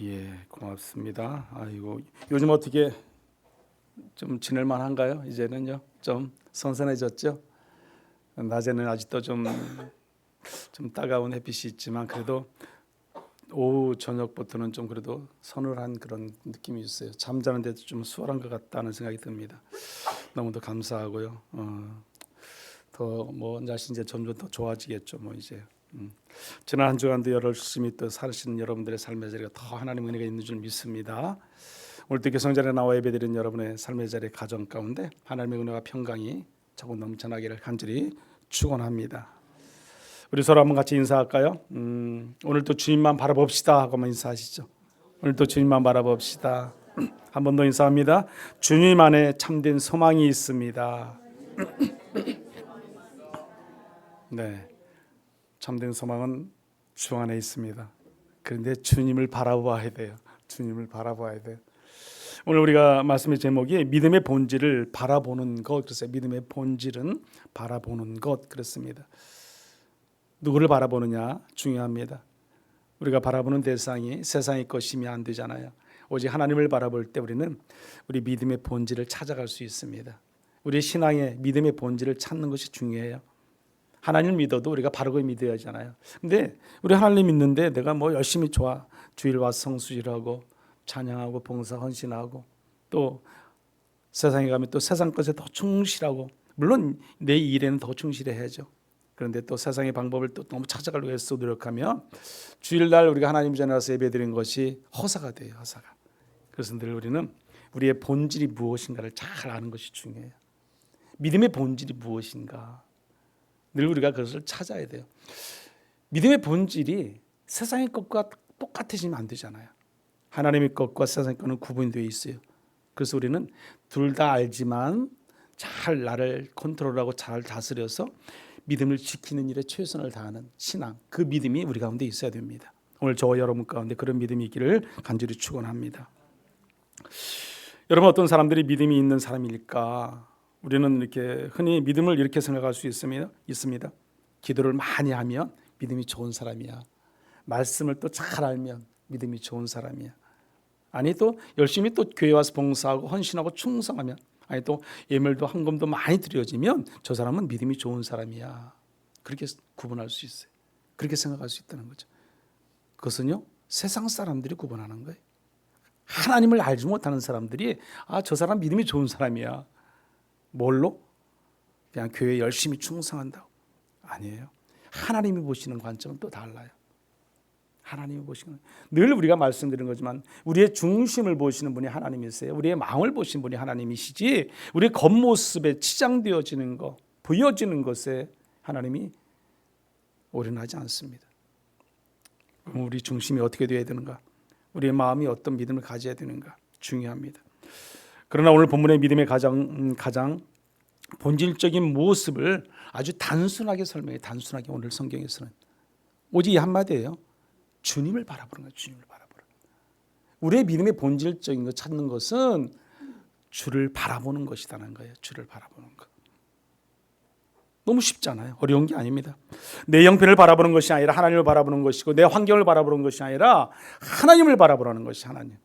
예, 고맙습니다. 아이고, 요즘 어떻게 좀 지낼 만한가요? 이제는요, 좀 선선해졌죠? 낮에는 아직도 좀 따가운 햇빛이 있지만 그래도 오후 저녁부터는 좀 그래도 서늘한 그런 느낌이 있어요. 잠자는데도 좀 수월한 것 같다는 생각이 듭니다. 너무도 감사하고요. 더뭐 날씨 이제 점점 더 좋아지겠죠. 뭐 이제 지난 한 주간도 열심히 또 사시는 여러분들의 삶의 자리가 더 하나님 은혜가 있는 줄 믿습니다. 오늘 또 교성전에 나와 예배드린 여러분의 삶의 자리 가정 가운데 하나님의 은혜와 평강이 조금 넘쳐나기를 간절히 축원합니다. 우리 서로 한번 같이 인사할까요? 오늘 또 주님만 바라봅시다 하고 한번 인사하시죠. 오늘 또 주님만 바라봅시다. 한 번 더 인사합니다. 주님 안에 참된 소망이 있습니다. 네, 참된 소망은 주 안에 있습니다. 그런데 주님을 바라봐야 돼요. 주님을 바라봐야 돼요. 오늘 우리가 말씀의 제목이 믿음의 본질을 바라보는 것 그랬어요. 믿음의 본질은 바라보는 것 그렇습니다. 누구를 바라보느냐 중요합니다. 우리가 바라보는 대상이 세상의 것이면 안 되잖아요. 오직 하나님을 바라볼 때 우리는 우리 믿음의 본질을 찾아갈 수 있습니다. 우리 신앙의 믿음의 본질을 찾는 것이 중요해요. 하나님을 믿어도 우리가 바르게 믿어야 하잖아요. 근데 우리 하나님 믿는데 내가 뭐 열심히 좋아 주일 와서 성수일하고 찬양하고 봉사 헌신하고 또 세상에 가면 또 세상 것에 더 충실하고 물론 내 일에는 더 충실해야죠. 그런데 또 세상의 방법을 또 너무 찾아가려고 애써 노력하면 주일날 우리가 하나님 전에 와서 예배드리는 것이 허사가 돼요. 허사가. 그래서 늘 우리는 우리의 본질이 무엇인가를 잘 아는 것이 중요해요. 믿음의 본질이 무엇인가 늘 우리가 그것을 찾아야 돼요. 믿음의 본질이 세상의 것과 똑같아지면 안 되잖아요. 하나님의 것과 세상의 것은 구분이 되어 있어요. 그래서 우리는 둘 다 알지만 잘 나를 컨트롤하고 잘 다스려서 믿음을 지키는 일에 최선을 다하는 신앙, 그 믿음이 우리 가운데 있어야 됩니다. 오늘 저와 여러분 가운데 그런 믿음이 있기를 간절히 축원합니다. 여러분 어떤 사람들이 믿음이 있는 사람일까? 우리는 이렇게 흔히 믿음을 이렇게 생각할 수 있습니다. 기도를 많이 하면 믿음이 좋은 사람이야. 말씀을 또 잘 알면 믿음이 좋은 사람이야. 아니 또 열심히 또 교회 와서 봉사하고 헌신하고 충성하면 아니 또 예물도 헌금도 많이 드려지면 저 사람은 믿음이 좋은 사람이야. 그렇게 구분할 수 있어요. 그렇게 생각할 수 있다는 거죠. 그것은요 세상 사람들이 구분하는 거예요. 하나님을 알지 못하는 사람들이 저 사람 믿음이 좋은 사람이야. 뭘로? 그냥 교회에 열심히 충성한다고. 아니에요. 하나님이 보시는 관점은 또 달라요. 하나님이 보시는 늘 우리가 말씀드리는 거지만 우리의 중심을 보시는 분이 하나님이세요. 우리의 마음을 보시는 분이 하나님이시지 우리의 겉모습에 치장되어지는 것, 보여지는 것에 하나님이 올인하지 않습니다. 그럼 우리 중심이 어떻게 되어야 되는가? 우리의 마음이 어떤 믿음을 가져야 되는가? 중요합니다. 그러나 오늘 본문의 믿음의 가장 본질적인 모습을 아주 단순하게 설명해. 단순하게 오늘 성경에서는 오직 이 한마디예요. 주님을 바라보는 거예요. 주님을 바라보는. 우리의 믿음의 본질적인 것 찾는 것은 주를 바라보는 것이라는 거예요. 주를 바라보는 것. 너무 쉽잖아요. 어려운 게 아닙니다. 내 형편을 바라보는 것이 아니라 하나님을 바라보는 것이고 내 환경을 바라보는 것이 아니라 하나님을 바라보라는 것이 하나님.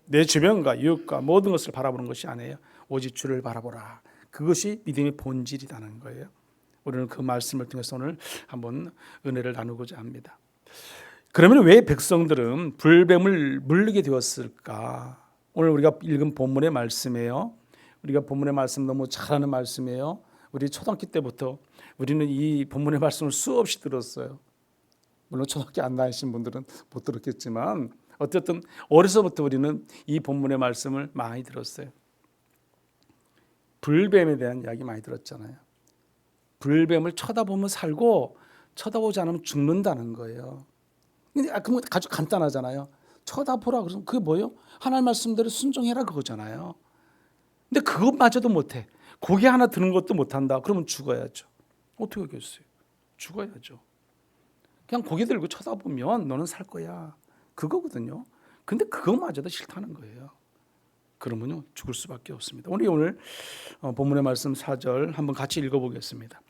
내 주변과 이웃과 모든 것을 바라보는 것이 아니에요. 오직 주를 바라보라. 그것이 믿음의 본질이라는 거예요. 우리는 그 말씀을 통해서 오늘 한번 은혜를 나누고자 합니다. 그러면 왜 백성들은 불뱀을 물리게 되었을까? 오늘 우리가 읽은 본문의 말씀이에요. 우리가 본문의 말씀 너무 잘하는 말씀이에요. 우리 초등학교 때부터 우리는 이 본문의 말씀을 수없이 들었어요. 물론 초등학교 안 다니신 분들은 못 들었겠지만 어쨌든 어려서부터 우리는 이 본문의 말씀을 많이 들었어요. 불뱀에 대한 이야기 많이 들었잖아요. 불뱀을 쳐다보면 살고 쳐다보지 않으면 죽는다는 거예요. 근데 그건 아주 간단하잖아요. 쳐다보라 그러면 그게 뭐예요? 하나님 말씀대로 순종해라 그거잖아요. 근데 그것마저도 못해. 고개 하나 드는 것도 못한다. 그러면 죽어야죠. 어떻게 하겠어요? 죽어야죠. 그냥 고개 들고 쳐다보면 너는 살 거야. 그거거든요. 근데 그것마저도 싫다는 거예요. 그러면요 죽을 수밖에 없습니다. 오늘 본문의 말씀 4절 한번 같이 읽어보겠습니다.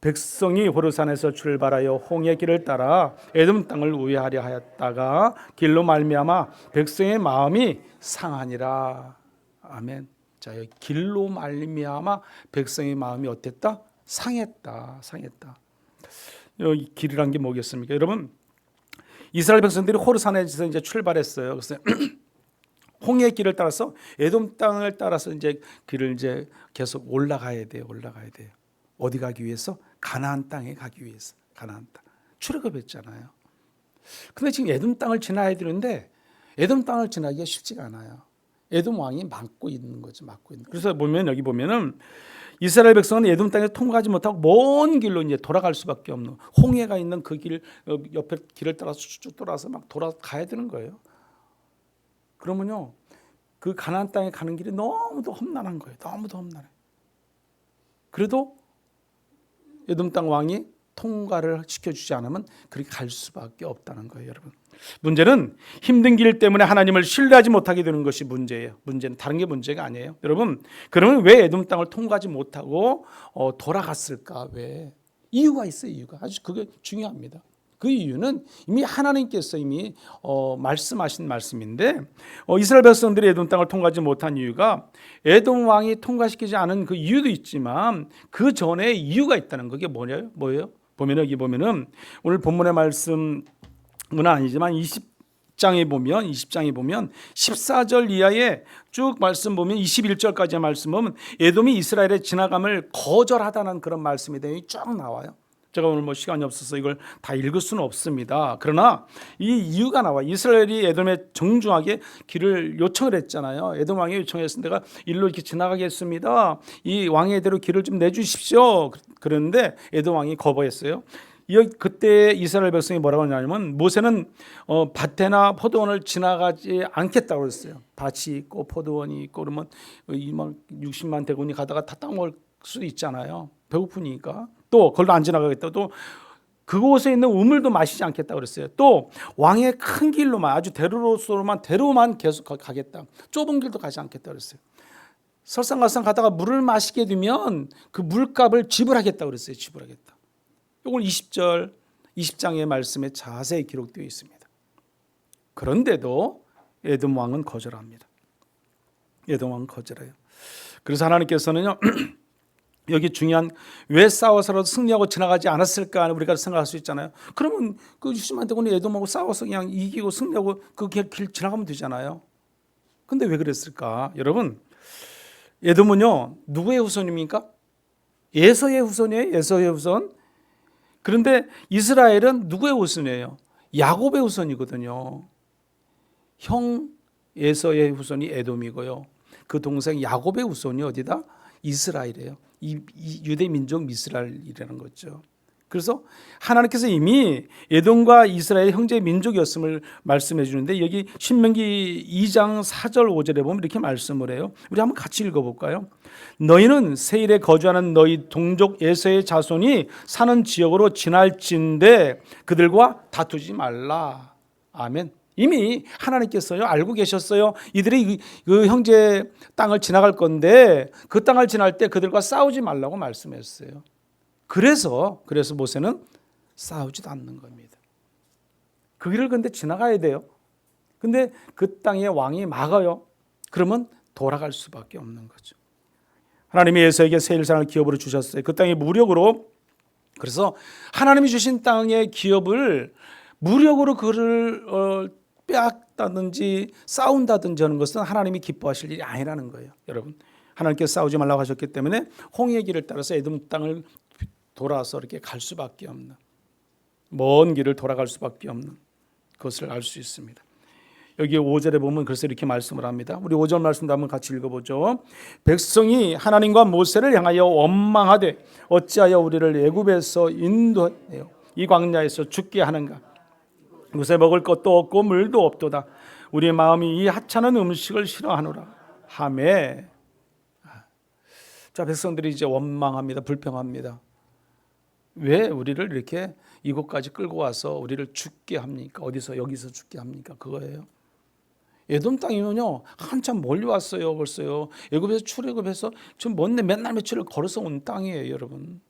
백성이 호르산에서 출발하여 홍해 길을 따라 에돔 땅을 우회하려 하였다가 길로 말미암아 백성의 마음이 상하니라. 아멘. 자, 여기 길로 말미암아 백성의 마음이 어땠다? 상했다. 여기 길이란 게 뭐겠습니까? 여러분, 이스라엘 백성들이 호르산에서 이제 출발했어요. 그래서 홍해 길을 따라서 에돔 땅을 따라서 이제 길을 이제 계속 올라가야 돼요. 어디 가기 위해서? 가나안 땅에 가기 위해서. 가나안 땅. 출애굽했잖아요. 근데 지금 에돔 땅을 지나야 되는데 에돔 땅을 지나기가 쉽지가 않아요. 에돔 왕이 막고 있는 거죠. 그래서 여기 보면은 이스라엘 백성은 에돔 땅에 통과하지 못하고 먼 길로 이제 돌아갈 수밖에 없는, 홍해가 있는 그 길 옆에 길을 따라서 쭉 돌아서 막 돌아가야 되는 거예요. 그러면요, 그 가나안 땅에 가는 길이 너무도 험난한 거예요. 너무도 험난해. 그래도 에돔 땅 왕이 통과를 시켜주지 않으면 그렇게 갈 수밖에 없다는 거예요, 여러분. 문제는 힘든 길 때문에 하나님을 신뢰하지 못하게 되는 것이 문제예요. 문제는 다른 게 문제가 아니에요. 여러분, 그러면 왜 에돔 땅을 통과하지 못하고 돌아갔을까? 왜? 이유가 있어요. 이유가 아주 그게 중요합니다. 그 이유는 이미 하나님께서 이미 말씀하신 말씀인데, 이스라엘 백성들이 에돔 땅을 통과하지 못한 이유가 에돔 왕이 통과시키지 않은 그 이유도 있지만 그 전에 이유가 있다는 그게 뭐예요? 보면 여기 보면은 오늘 본문의 말씀은 아니지만 20장에 보면 14절 이하에 쭉 말씀 보면 21절까지의 말씀 보면 에돔이 이스라엘의 지나감을 거절하다는 그런 말씀이 쭉 나와요. 제가 오늘 시간이 없어서 이걸 다 읽을 수는 없습니다. 그러나 이 이유가 나와. 이스라엘이 에돔에 정중하게 길을 요청을 했잖아요. 에돔 왕이 요청했으니 내가 일로 이렇게 지나가겠습니다. 이 왕의 대로 길을 좀 내주십시오. 그런데 에돔 왕이 거부했어요. 그때 이스라엘 백성이 뭐라고 하냐면 모세는 밭이나 포도원을 지나가지 않겠다고 그랬어요. 밭이 있고 포도원이 있고 그러면 60만 대군이 가다가 다 따먹을 수도 있잖아요. 배고프니까. 또 그걸로 안 지나가겠다. 또 그곳에 있는 우물도 마시지 않겠다 그랬어요. 또 왕의 큰 길로만, 아주 대로만 계속 가겠다. 좁은 길도 가지 않겠다 그랬어요. 설상가상 가다가 물을 마시게 되면 그 물값을 지불하겠다 그랬어요. 지불하겠다. 이건 20장의 말씀에 자세히 기록되어 있습니다. 그런데도 에돔 왕은 거절합니다. 에돔 왕은 거절해요. 그래서 하나님께서는요, 여기 중요한, 왜 싸워서라도 승리하고 지나가지 않았을까 우리가 생각할 수 있잖아요. 그러면 그 60만 대군이 에돔하고 싸워서 그냥 이기고 승리하고 그 길 지나가면 되잖아요. 근데 왜 그랬을까? 여러분, 에돔은요 누구의 후손입니까? 에서의 후손이에요. 에서의 후손. 그런데 이스라엘은 누구의 후손이에요? 야곱의 후손이거든요. 형 에서의 후손이 에돔이고요. 그 동생 야곱의 후손이 어디다? 이스라엘이에요. 이 유대 민족 이스라엘이라는 거죠. 그래서 하나님께서 이미 에돔과 이스라엘 형제 민족이었음을 말씀해 주는데 여기 신명기 2장 4절 5절에 보면 이렇게 말씀을 해요. 우리 한번 같이 읽어볼까요? 너희는 세일에 거주하는 너희 동족 에서의 자손이 사는 지역으로 지날진대 그들과 다투지 말라. 아멘. 이미 하나님께서요 알고 계셨어요. 이들이 그 형제 땅을 지나갈 건데 그 땅을 지날 때 그들과 싸우지 말라고 말씀했어요. 그래서 모세는 싸우지도 않는 겁니다. 그 길을 근데 지나가야 돼요. 근데 그 땅에 왕이 막아요. 그러면 돌아갈 수밖에 없는 거죠. 하나님이 에서에게 세일산을 기업으로 주셨어요. 그 땅이 무력으로. 그래서 하나님이 주신 땅의 기업을 무력으로 그를 빼앗다든지 싸운다든지 하는 것은 하나님이 기뻐하실 일이 아니라는 거예요. 여러분, 하나님께서 싸우지 말라고 하셨기 때문에 홍해 길을 따라서 에돔 땅을 돌아서 이렇게 갈 수밖에 없는, 먼 길을 돌아갈 수밖에 없는 것을 알 수 있습니다. 여기 5절에 보면 그래서 이렇게 말씀을 합니다. 우리 5절 말씀도 한번 같이 읽어보죠. 백성이 하나님과 모세를 향하여 원망하되 어찌하여 우리를 애굽에서 인도하여 이 광야에서 죽게 하는가. 요새 먹을 것도 없고 물도 없도다. 우리의 마음이 이 하찮은 음식을 싫어하노라 하매. 자, 백성들이 이제 원망합니다. 불평합니다. 왜 우리를 이렇게 이곳까지 끌고 와서 우리를 죽게 합니까? 여기서 죽게 합니까? 그거예요. 에돔 땅이면요 한참 멀리 왔어요. 벌써요. 애굽에서 출애굽해서 지금 맨날 며칠을 걸어서 온 땅이에요, 여러분.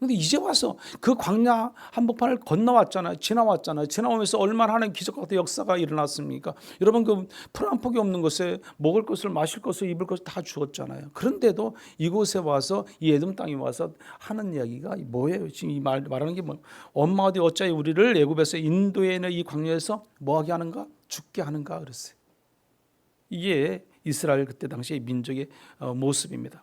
근데 이제 와서 그 광야 한복판을 건너왔잖아요. 지나왔잖아요. 지나오면서 얼마나 하나님 기적 같은 역사가 일어났습니까? 여러분 그 풀 한 폭이 없는 곳에 먹을 것을 마실 것을 입을 것을 다 주었잖아요. 그런데도 이곳에 와서 이 에돔 땅에 와서 하는 이야기가 뭐예요? 지금 이 말하는 게 뭐 엄마 어디 어찌 우리를 애굽에서 인도에 있는 이 광야에서 뭐하게 하는가? 죽게 하는가 그랬어요. 이게 이스라엘 그때 당시의 민족의 모습입니다.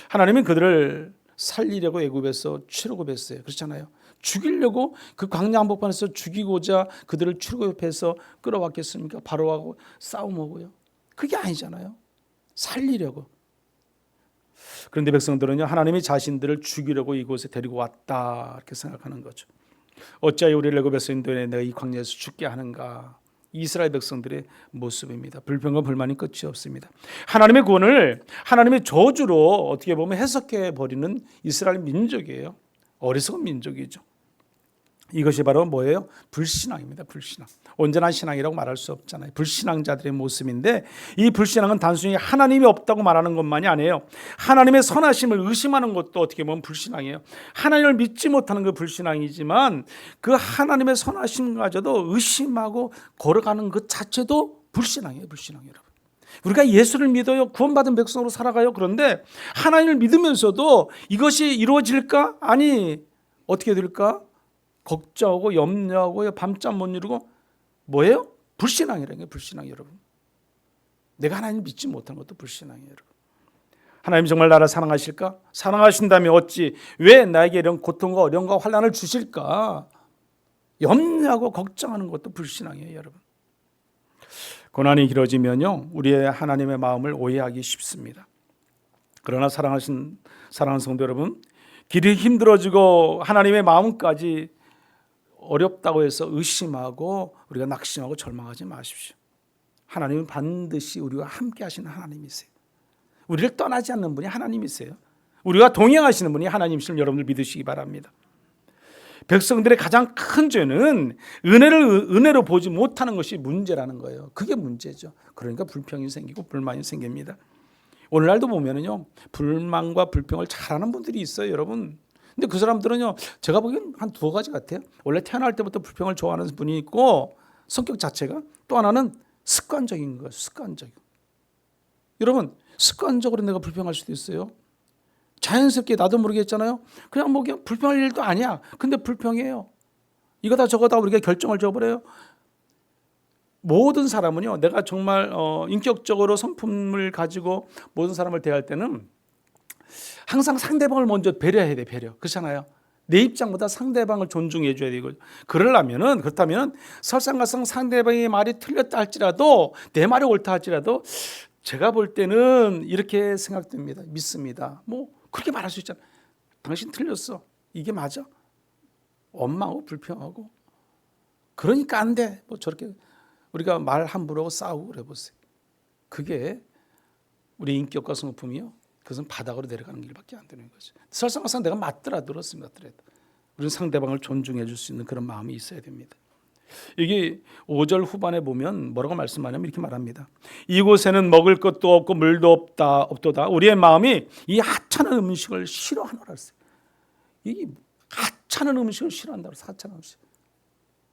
하나님은 그들을 살리려고 애굽에서 출애굽했어요. 그렇잖아요. 죽이려고 그 광야 한복판에서 죽이고자 그들을 출애굽해서 끌어왔겠습니까? 바로하고 싸움하고요. 그게 아니잖아요. 살리려고. 그런데 백성들은요, 하나님이 자신들을 죽이려고 이곳에 데리고 왔다 이렇게 생각하는 거죠. 어찌하여 우리를 애굽에서 인도해 내가 이 광야에서 죽게 하는가? 이스라엘 백성들의 모습입니다. 불평과 불만이 끝이 없습니다. 하나님의 구원을 하나님의 저주로 어떻게 보면 해석해 버리는 이스라엘 민족이에요. 어리석은 민족이죠. 이것이 바로 뭐예요? 불신앙입니다. 불신앙. 온전한 신앙이라고 말할 수 없잖아요. 불신앙자들의 모습인데 이 불신앙은 단순히 하나님이 없다고 말하는 것만이 아니에요. 하나님의 선하심을 의심하는 것도 어떻게 보면 불신앙이에요. 하나님을 믿지 못하는 그 불신앙이지만 그 하나님의 선하심마저도 의심하고 걸어가는 것 자체도 불신앙이에요. 불신앙 여러분. 우리가 예수를 믿어요. 구원받은 백성으로 살아가요. 그런데 하나님을 믿으면서도 이것이 이루어질까? 아니 어떻게 될까? 걱정하고 염려하고 밤잠 못 이루고 뭐예요? 불신앙이라는 게 불신앙 여러분. 내가 하나님을 믿지 못하는 것도 불신앙이에요 여러분. 하나님 정말 나를 사랑하실까? 사랑하신다면 어찌 왜 나에게 이런 고통과 어려움과 환난을 주실까? 염려하고 걱정하는 것도 불신앙이에요 여러분. 고난이 길어지면요 우리의 하나님의 마음을 오해하기 쉽습니다. 그러나 사랑하는 성도 여러분, 길이 힘들어지고 하나님의 마음까지 어렵다고 해서 의심하고 우리가 낙심하고 절망하지 마십시오. 하나님은 반드시 우리와 함께 하시는 하나님이세요. 우리를 떠나지 않는 분이 하나님이세요. 우리와 동행하시는 분이 하나님이심을 여러분들 믿으시기 바랍니다. 백성들의 가장 큰 죄는 은혜로 보지 못하는 것이 문제라는 거예요. 그게 문제죠. 그러니까 불평이 생기고 불만이 생깁니다. 오늘날도 보면은요 불만과 불평을 잘하는 분들이 있어요 여러분. 근데 그 사람들은요 제가 보기엔 한 두 가지 같아요. 원래 태어날 때부터 불평을 좋아하는 분이 있고 성격 자체가, 또 하나는 습관적인 거예요. 습관적인. 여러분 습관적으로 내가 불평할 수도 있어요. 자연스럽게 나도 모르게 했잖아요. 그냥 뭐 그냥 불평할 일도 아니야. 근데 불평해요. 이거다 저거다 우리가 결정을 줘버려요. 모든 사람은요 내가 정말 인격적으로 성품을 가지고 모든 사람을 대할 때는 항상 상대방을 먼저 배려해야 돼. 배려. 그렇잖아요. 내 입장보다 상대방을 존중해 줘야 되고, 그렇다면 설상가상 상대방의 말이 틀렸다 할지라도 내 말이 옳다 할지라도 제가 볼 때는 이렇게 생각됩니다. 믿습니다. 뭐 그렇게 말할 수 있잖아요. 당신 틀렸어. 이게 맞아. 원망하고 불평하고 그러니까 안 돼. 뭐 저렇게 우리가 말 함부로 하고 싸우고 그래 보세요. 그게 우리 인격과 성품이요. 그것은 바닥으로 내려가는 길밖에 안 되는 거죠. 설상가상 내가 맞더라도 그렇습니다. 우리는 상대방을 존중해 줄 수 있는 그런 마음이 있어야 됩니다. 이게 5절 후반에 보면 뭐라고 말씀하냐면 이렇게 말합니다. 이곳에는 먹을 것도 없고 물도 없도다. 우리의 마음이 이 하찮은 음식을 싫어하노라 했어요. 이 하찮은 음식을 싫어한다고 해서 하찮은 음식.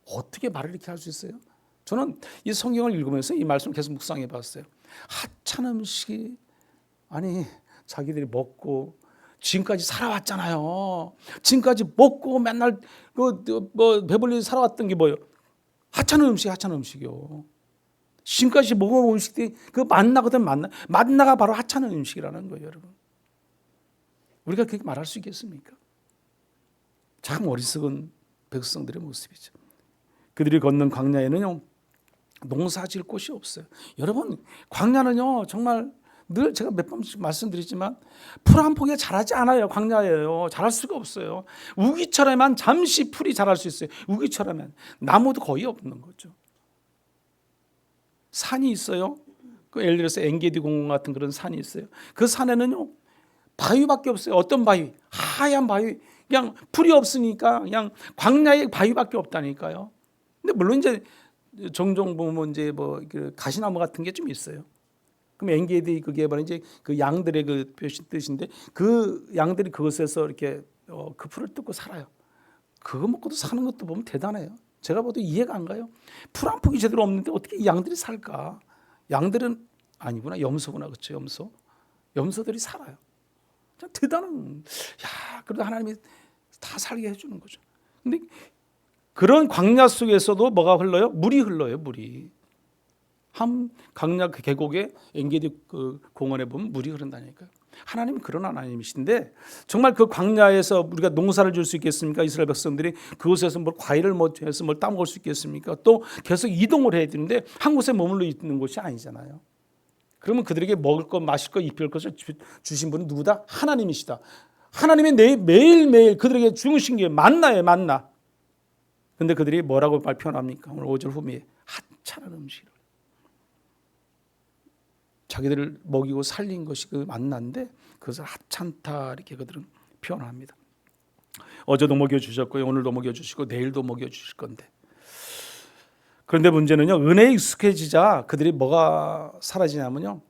어떻게 말을 이렇게 할 수 있어요? 저는 이 성경을 읽으면서 이 말씀을 계속 묵상해 봤어요. 하찮은 음식이 아니 자기들이 먹고 지금까지 살아왔잖아요. 지금까지 먹고 맨날 뭐 배불리 살아왔던 게 뭐예요? 하찮은 음식이요. 지금까지 먹어본 음식들이 그 만나거든 만나가 바로 하찮은 음식이라는 거예요, 여러분. 우리가 그렇게 말할 수 있겠습니까? 참 어리석은 백성들의 모습이죠. 그들이 걷는 광야에는요 농사질 곳이 없어요. 여러분 광야는요 정말 늘 제가 몇 번씩 말씀드리지만 풀 한 폭에 자라지 않아요. 광야예요. 자랄 수가 없어요. 우기처럼만 잠시 풀이 자랄 수 있어요. 우기처럼만. 나무도 거의 없는 거죠. 산이 있어요. 그 예를 들어서 엔게디 공원 같은 그런 산이 있어요. 그 산에는요 바위밖에 없어요. 어떤 바위? 하얀 바위. 그냥 풀이 없으니까 그냥 광야에 바위밖에 없다니까요. 근데 물론 이제 종종 보면 이제 뭐 가시나무 같은 게 좀 있어요. 그럼 엔게디 그게 바로 이제 그 양들의 그 뜻인데 그 양들이 그것에서 이렇게 그 풀을 뜯고 살아요. 그거 먹고도 사는 것도 보면 대단해요. 제가 봐도 이해가 안 가요. 풀 한 폭이 제대로 없는데 어떻게 이 양들이 살까? 양들은 아니구나, 염소구나, 그렇죠? 염소들이 살아요. 대단한. 야, 그래도 하나님이 다 살게 해주는 거죠. 근데 그런 광야 속에서도 뭐가 흘러요? 물이 흘러요. 물이. 한 광야 계곡에 엔게디 그 공원에 보면 물이 흐른다니까요. 하나님은 그런 하나님이신데 정말 그 광야에서 우리가 농사를 줄 수 있겠습니까? 이스라엘 백성들이 그곳에서 뭘 과일을 해서 뭘 따먹을 수 있겠습니까? 또 계속 이동을 해야 되는데 한 곳에 머물러 있는 곳이 아니잖아요. 그러면 그들에게 먹을 것, 마실 것, 입힐 것을 주신 분은 누구다? 하나님이시다. 하나님이 매일매일 그들에게 주신 게 만나예요, 만나. 근데 그들이 뭐라고 표현합니까? 오늘 5절 후미에 하찮은 음식을. 자기들을 먹이고 살린 것이 그 만난데 그것을 하찮다 이렇게 그들은 표현합니다. 어제도 먹여주셨고요, 오늘도 먹여주시고 내일도 먹여주실 건데, 그런데 문제는요, 은혜에 익숙해지자 그들이 뭐가 사라지냐면요,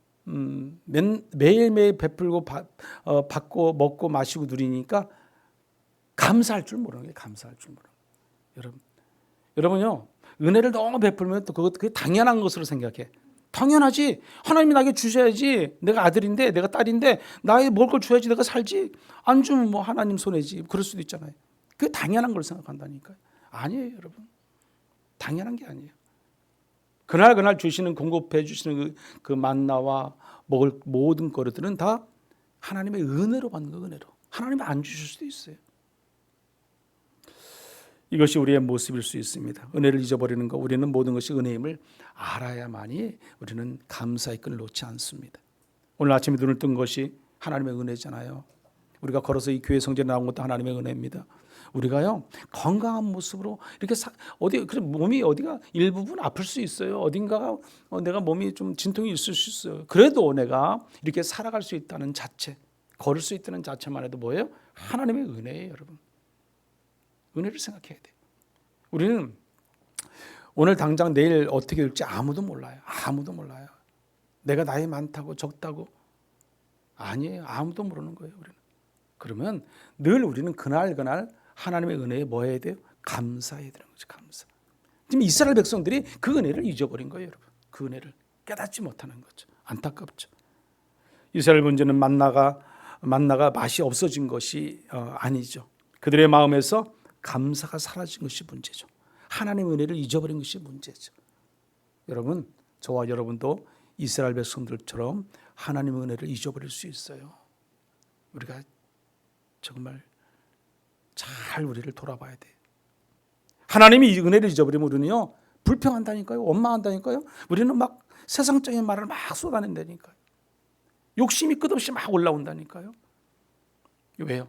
매일매일 베풀고 받고 먹고 마시고 누리니까 감사할 줄 모르는 거예요. 감사할 줄 모르는 거예요. 여러분요, 은혜를 너무 베풀면 또 그게 당연한 것으로 생각해. 당연하지. 하나님이 나에게 주셔야지. 내가 아들인데, 내가 딸인데 나에게 먹을 걸 줘야지 내가 살지. 안 주면 뭐 하나님 손해지. 그럴 수도 있잖아요. 그게 당연한 걸 생각한다니까요. 아니에요, 여러분. 당연한 게 아니에요. 그날 주시는, 공급해 주시는 그 만나와 먹을 모든 거들은 다 하나님의 은혜로 받는 거, 은혜로. 하나님이 안 주실 수도 있어요. 이것이 우리의 모습일 수 있습니다. 은혜를 잊어버리는 것, 우리는 모든 것이 은혜임을 알아야만이 우리는 감사의 끈을 놓지 않습니다. 오늘 아침에 눈을 뜬 것이 하나님의 은혜잖아요. 우리가 걸어서 이 교회 성전에 나온 것도 하나님의 은혜입니다. 우리가요, 건강한 모습으로 이렇게 몸이 어디가 일부분 아플 수 있어요. 어딘가가 내가 몸이 좀 진통이 있을 수 있어요. 그래도 내가 이렇게 살아갈 수 있다는 자체, 걸을 수 있다는 자체만 해도 뭐예요? 하나님의 은혜예요, 여러분. 은혜를 생각해야 돼요. 우리는 오늘 당장 내일 어떻게 될지 아무도 몰라요. 아무도 몰라요. 내가 나이 많다고 적다고 아니에요. 아무도 모르는 거예요, 우리는. 그러면 늘 우리는 그날 하나님의 은혜에 뭐 해야 돼요? 감사해야 되는 거죠. 감사. 지금 이스라엘 백성들이 그 은혜를 잊어버린 거예요, 여러분. 그 은혜를 깨닫지 못하는 거죠. 안타깝죠. 이스라엘 문제는 만나가 맛이 없어진 것이 아니죠. 그들의 마음에서 감사가 사라진 것이 문제죠. 하나님의 은혜를 잊어버린 것이 문제죠. 여러분, 저와 여러분도 이스라엘 백성들처럼 하나님의 은혜를 잊어버릴 수 있어요. 우리가 정말 잘 우리를 돌아봐야 돼요. 하나님이 이 은혜를 잊어버리면 우리는요, 불평한다니까요. 원망한다니까요. 우리는 막 세상적인 말을 막 쏟아낸다니까요. 욕심이 끝없이 막 올라온다니까요. 왜요?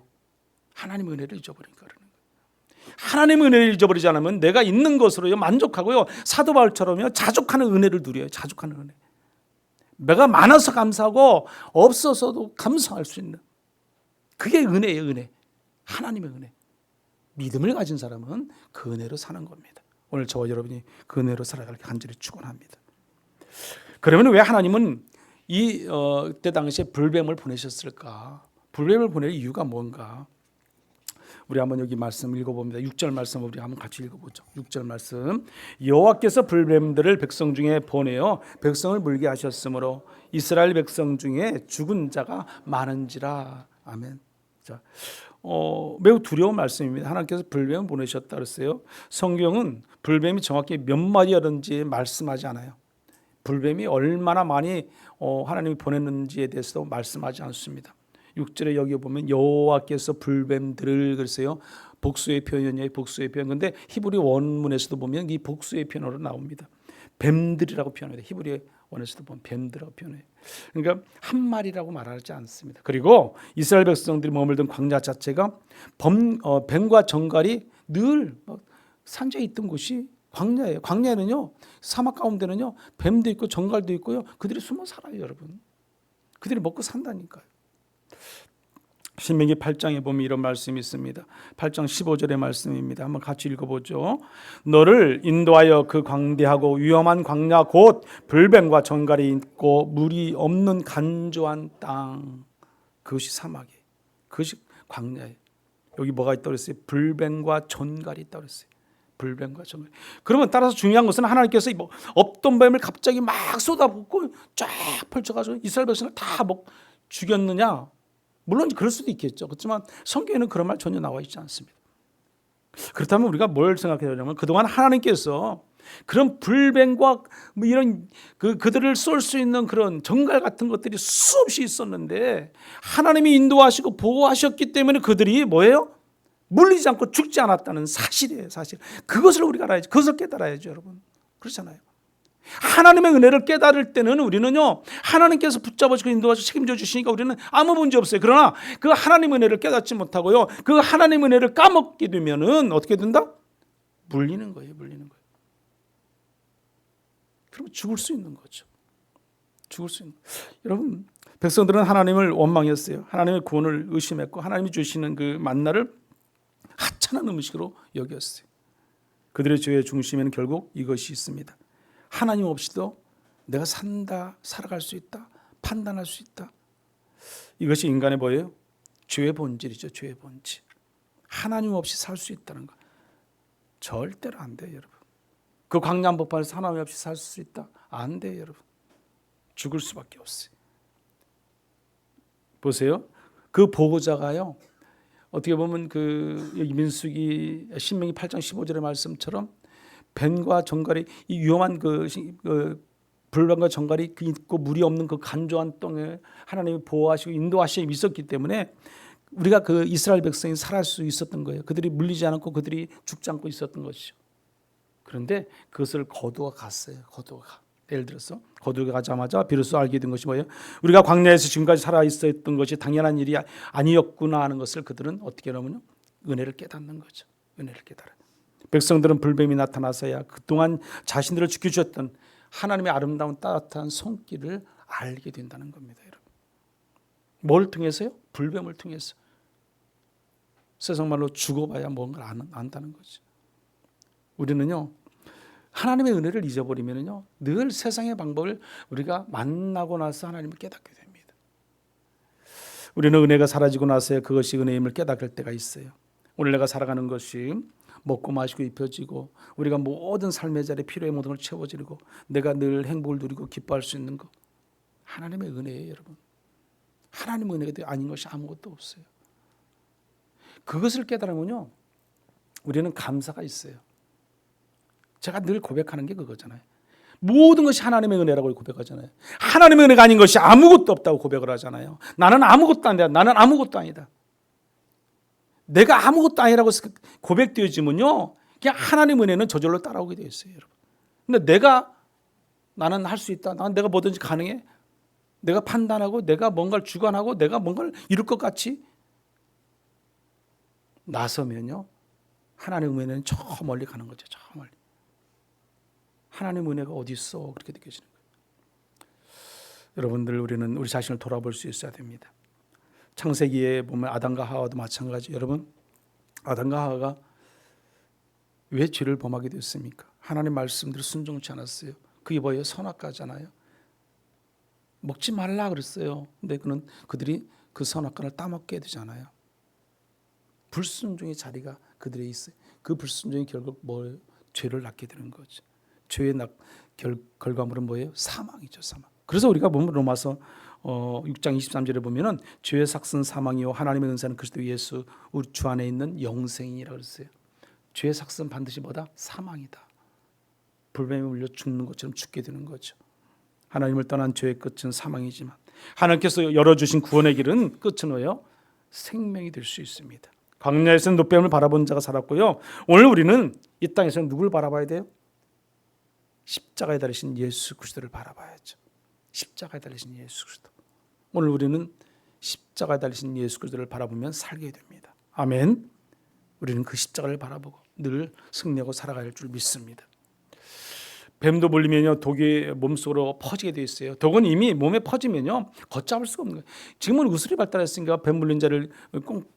하나님의 은혜를 잊어버리니까 그러는 거예요. 하나님의 은혜를 잊어버리지 않으면 내가 있는 것으로요 만족하고요, 사도 바울처럼요 자족하는 은혜를 누려요. 자족하는 은혜. 내가 많아서 감사하고 없어서도 감사할 수 있는, 그게 은혜예요. 은혜. 하나님의 은혜. 믿음을 가진 사람은 그 은혜로 사는 겁니다. 오늘 저와 여러분이 그 은혜로 살아갈 간절히 축원합니다. 그러면 왜 하나님은 이때 당시에 불뱀을 보내셨을까? 불뱀을 보낼 이유가 뭔가? 우리 한번 여기 말씀 읽어봅니다. 6절 말씀 우리 한번 같이 읽어보죠. 6절 말씀. 여호와께서 불뱀들을 백성 중에 보내어 백성을 물게 하셨으므로 이스라엘 백성 중에 죽은 자가 많은지라. 아멘. 자, 매우 두려운 말씀입니다. 하나님께서 불뱀을 보내셨다 그랬어요. 성경은 불뱀이 정확히 몇 마리였는지 말씀하지 않아요. 불뱀이 얼마나 많이 하나님이 보냈는지에 대해서도 말씀하지 않습니다. 6절에 여기 보면 여호와께서 불뱀들을 그랬어요. 복수의 표현이에요. 복수의 표현. 그런데 히브리 원문에서도 보면 이 복수의 표현으로 나옵니다. 뱀들이라고 표현해요. 히브리 원에서도 보면 뱀들이라고 표현해요. 그러니까 한 마리라고 말하지 않습니다. 그리고 이스라엘 백성들이 머물던 광야 자체가 뱀과 정갈이 늘 산재에 있던 곳이 광야예요. 광야에는요, 사막 가운데는요 뱀도 있고 정갈도 있고요. 그들이 숨어 살아요, 여러분. 그들이 먹고 산다니까요. 신명기 8장에 보면 이런 말씀이 있습니다. 8장 15절의 말씀입니다. 한번 같이 읽어보죠. 너를 인도하여 그 광대하고 위험한 광야 곧 불뱀과 정갈이 있고 물이 없는 간조한 땅, 그것이 사막이에요. 그것이 광야예요. 여기 뭐가 있다고 그랬어요? 불뱀과 전갈이 있다고 그랬어요. 불뱀과 전갈. 그러면 따라서 중요한 것은 하나님께서 뭐 없던 뱀을 갑자기 막 쏟아붓고 쫙 펼쳐가지고 이스라엘 백성을 다 죽였느냐? 물론 그럴 수도 있겠죠. 그렇지만 성경에는 그런 말 전혀 나와 있지 않습니다. 그렇다면 우리가 뭘 생각해야 되냐면 그동안 하나님께서 그런 불뱀과 뭐 이런 그들을 쏠 수 있는 그런 정갈 같은 것들이 수없이 있었는데 하나님이 인도하시고 보호하셨기 때문에 그들이 뭐예요? 물리지 않고 죽지 않았다는 사실이에요. 사실. 그것을 우리가 알아야죠. 그것을 깨달아야죠, 여러분. 그렇잖아요. 하나님의 은혜를 깨달을 때는 우리는요, 하나님께서 붙잡아주고 인도하시고 책임져 주시니까 우리는 아무 문제 없어요. 그러나 그 하나님의 은혜를 깨닫지 못하고요, 그 하나님의 은혜를 까먹게 되면은 어떻게 된다? 물리는 거예요. 물리는 거예요. 그러면 죽을 수 있는 거죠. 죽을 수 있는. 여러분, 백성들은 하나님을 원망했어요. 하나님의 구원을 의심했고 하나님이 주시는 그 만나를 하찮은 음식으로 여겼어요. 그들의 죄의 중심에는 결국 이것이 있습니다. 하나님 없이도 내가 산다, 살아갈 수 있다, 판단할 수 있다. 이것이 인간의 뭐예요? 죄의 본질이죠. 죄의 본질. 하나님 없이 살 수 있다는 거 절대로 안 돼요, 여러분. 그 광야 한복판에서 하나님 없이 살 수 있다? 안 돼요, 여러분. 죽을 수밖에 없어요. 보세요. 그 보호자가요, 어떻게 보면 그 민수기 신명기 8장 15절의 말씀처럼 뱀과 정갈이 이 위험한 그 불뱀과 정갈이 있고 물이 없는 그 간조한 땅에 하나님이 보호하시고 인도하시고 있었기 때문에 우리가 그 이스라엘 백성이 살아갈 수 있었던 거예요. 그들이 물리지 않았고 그들이 죽지 않고 있었던 것이죠. 그런데 그것을 거두어 갔어요. 거두어 가. 예를 들어서 거두어 가자마자 비로소 알게 된 것이 뭐예요? 우리가 광야에서 지금까지 살아 있었던 것이 당연한 일이 아니었구나 하는 것을 그들은 어떻게 하냐면요, 은혜를 깨닫는 거죠. 은혜를 깨달아. 백성들은 불뱀이 나타나서야 그동안 자신들을 지켜주셨던 하나님의 아름다운 따뜻한 손길을 알게 된다는 겁니다, 여러분. 뭘 통해서요? 불뱀을 통해서. 세상 말로 죽어봐야 뭔가를 안다는 거죠. 우리는요, 하나님의 은혜를 잊어버리면요, 늘 세상의 방법을 우리가 만나고 나서 하나님을 깨닫게 됩니다. 우리는 은혜가 사라지고 나서야 그것이 은혜임을 깨닫을 때가 있어요. 오늘 내가 살아가는 것이 먹고 마시고 입혀지고 우리가 모든 삶의 자리에 필요의 모든 걸 채워지고 내가 늘 행복을 누리고 기뻐할 수 있는 것, 하나님의 은혜예요, 여러분. 하나님의 은혜가 아닌 것이 아무것도 없어요. 그것을 깨달으면요, 우리는 감사가 있어요. 제가 늘 고백하는 게 그거잖아요. 모든 것이 하나님의 은혜라고 고백하잖아요. 하나님의 은혜가 아닌 것이 아무것도 없다고 고백을 하잖아요. 나는 아무것도 아니다. 나는 아무것도 아니다. 내가 아무것도 아니라고 고백되어지면요, 그냥 하나님의 은혜는 저절로 따라오게 되어 있어요, 여러분. 근데 나는 할 수 있다. 나는 내가 뭐든지 가능해. 내가 판단하고 내가 뭔가를 주관하고 내가 뭔가를 이룰 것 같이 나서면요, 하나님의 은혜는 저 멀리 가는 거죠. 저 멀리. 하나님의 은혜가 어디 있어? 그렇게 느껴지는 거예요. 여러분들, 우리는 우리 자신을 돌아볼 수 있어야 됩니다. 창세기에 보면 아담과 하와도 마찬가지. 여러분, 아담과 하와가 왜 죄를 범하게 됐습니까? 하나님 말씀대로 순종치 않았어요. 그게 뭐예요? 선악과잖아요. 먹지 말라 그랬어요. 근데 그들이 그 선악과를 따먹게 되잖아요. 불순종의 자리가 그들에 있어요. 그 불순종이 결국 뭐예요? 죄를 낳게 되는 거죠. 죄의 결과물은 뭐예요? 사망이죠, 사망. 그래서 우리가 보면 로마서 6장 23절에 보면은 죄의 삭은 사망이요 하나님의 은사는 그리스도 예수 우리 주 안에 있는 영생이라고 그랬어요. 죄의 삭은 반드시 뭐다? 사망이다. 불뱀에 물려 죽는 것처럼 죽게 되는 거죠. 하나님을 떠난 죄의 끝은 사망이지만 하나님께서 열어주신 구원의 길은 끝은 뭐예요? 생명이 될 수 있습니다. 광야에서는 노뱀을 바라본 자가 살았고요. 오늘 우리는 이 땅에서는 누굴 바라봐야 돼요? 십자가에 달리신 예수 그리스도를 바라봐야죠. 십자가에 달리신 예수 그리스도. 오늘 우리는 십자가에 달리신 예수 그리스도를 바라보면 살게 됩니다. 아멘. 우리는 그 십자가를 바라보고 늘 승리하고 살아갈 줄 믿습니다. 뱀도 물리면요, 독이 몸속으로 퍼지게 되어 있어요. 독은 이미 몸에 퍼지면요, 걷잡을 수가 없는 거예요. 지금은 의술이 발달했으니까 뱀 물린 자를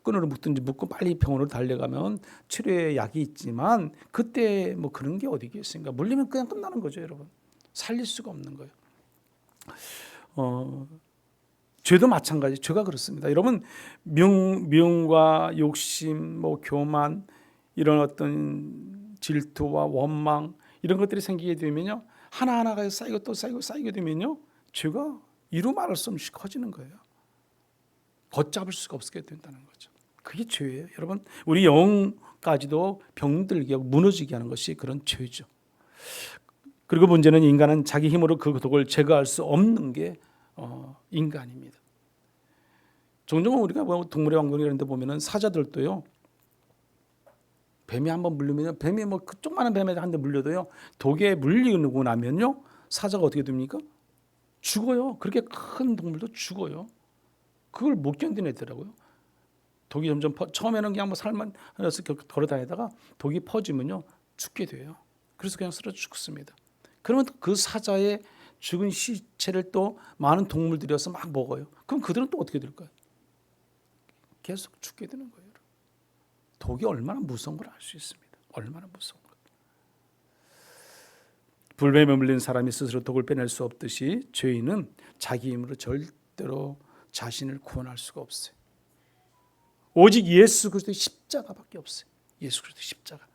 끈으로 묶든지 묶고 빨리 병원으로 달려가면 치료에 약이 있지만 그때 뭐 그런 게 어디 있겠습니까? 물리면 그냥 끝나는 거죠, 여러분. 살릴 수가 없는 거예요. 죄도 마찬가지. 죄가 그렇습니다. 여러분 미움과 욕심, 교만, 이런 어떤 질투와 원망 이런 것들이 생기게 되면요, 하나하나가 쌓이고 또 쌓이게 되면요, 죄가 이루 말할 수 없이 커지는 거예요. 걷잡을 수가 없게 된다는 거죠. 그게 죄예요. 여러분, 우리 영까지도 병들게 하고 무너지게 하는 것이 그런 죄죠. 그리고 문제는 인간은 자기 힘으로 그 독을 제거할 수 없는 게 인간입니다. 종종 우리가 동물의 왕국 이런 데 보면은 사자들도요, 뱀이 한번 물리면, 뱀이 조그마한 뱀에 한 대 물려도요, 독에 물리고 나면요, 사자가 어떻게 됩니까? 죽어요. 그렇게 큰 동물도 죽어요. 그걸 못 견디내더라고요. 독이 점점 처음에는 그냥 살만 해서 걸어다니다가 독이 퍼지면요, 죽게 돼요. 그래서 그냥 쓰러져 죽습니다. 그러면 그 사자의 죽은 시체를 또 많은 동물들이 와서 막 먹어요. 그럼 그들은 또 어떻게 될까요? 계속 죽게 되는 거예요. 독이 얼마나 무서운 걸 알 수 있습니다. 얼마나 무서운 걸. 불뱀에 물린 사람이 스스로 독을 빼낼 수 없듯이 죄인은 자기 힘으로 절대로 자신을 구원할 수가 없어요. 오직 예수 그리스도의 십자가밖에 없어요. 예수 그리스도의 십자가.